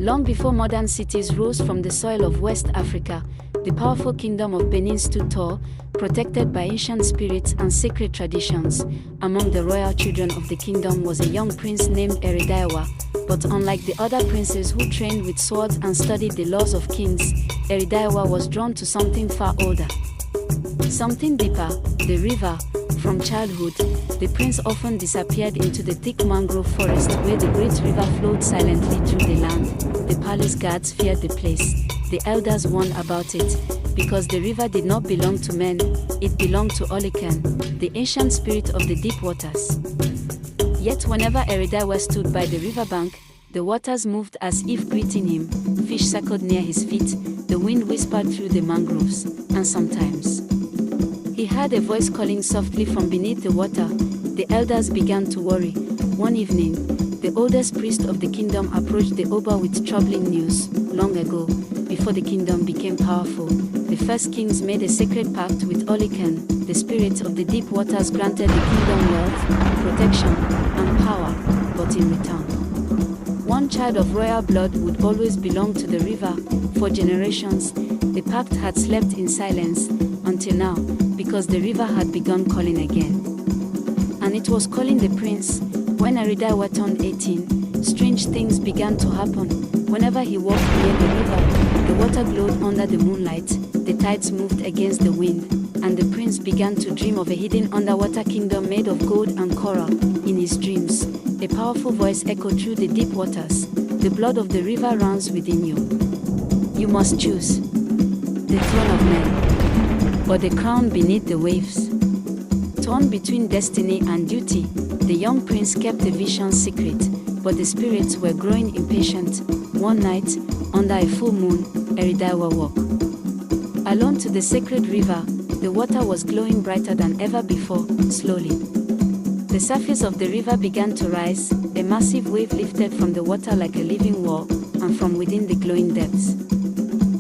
Long before modern cities rose from the soil of West Africa, the powerful Kingdom of Benin stood tall, protected by ancient spirits and sacred traditions. Among the royal children of the kingdom was a young prince named Erediauwa, but unlike the other princes who trained with swords and studied the laws of kings, Erediauwa was drawn to something far older. Something deeper, the river. From childhood, the prince often disappeared into the thick mangrove forest where the great river flowed silently through the land. The palace guards feared the place. The elders warned about it, because the river did not belong to men, it belonged to Olokun, the ancient spirit of the deep waters. Yet whenever Erediauwa stood by the riverbank, the waters moved as if greeting him, fish circled near his feet, the wind whispered through the mangroves, and sometimes he heard a voice calling softly from beneath the water. The elders began to worry. One evening, the oldest priest of the kingdom approached the Oba with troubling news. Long ago, before the kingdom became powerful, the first kings made a sacred pact with Olokun. The spirit of the deep waters granted the kingdom wealth, protection, and power, but in return, one child of royal blood would always belong to the river. For generations, the pact had slept in silence, until now, because the river had begun calling again. And it was calling the prince. When Erediauwa turned 18, strange things began to happen. Whenever he walked near the river, the water glowed under the moonlight, the tides moved against the wind, and the prince began to dream of a hidden underwater kingdom made of gold and coral. In his dreams, a powerful voice echoed through the deep waters. The blood of the river runs within you. You must choose the throne of men, or the crown beneath the waves. Torn between destiny and duty, the young prince kept the vision secret, but the spirits were growing impatient. One night, under a full moon, Erediauwa woke alone to the sacred river. The water was glowing brighter than ever before. Slowly, the surface of the river began to rise. A massive wave lifted from the water like a living wall, and from within the glowing depths,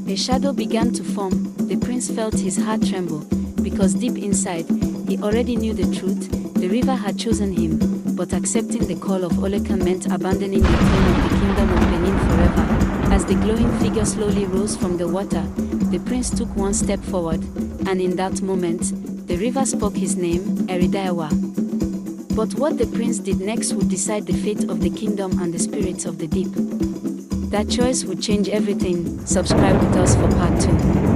a shadow began to form. The prince felt his heart tremble, because deep inside, he already knew the truth. The river had chosen him, but accepting the call of Olokun meant abandoning the throne of the Kingdom of Benin forever. As the glowing figure slowly rose from the water, the prince took one step forward, and in that moment, the river spoke his name, Erediauwa. But what the prince did next would decide the fate of the kingdom and the spirits of the deep. That choice would change everything. Subscribe with us for part 2.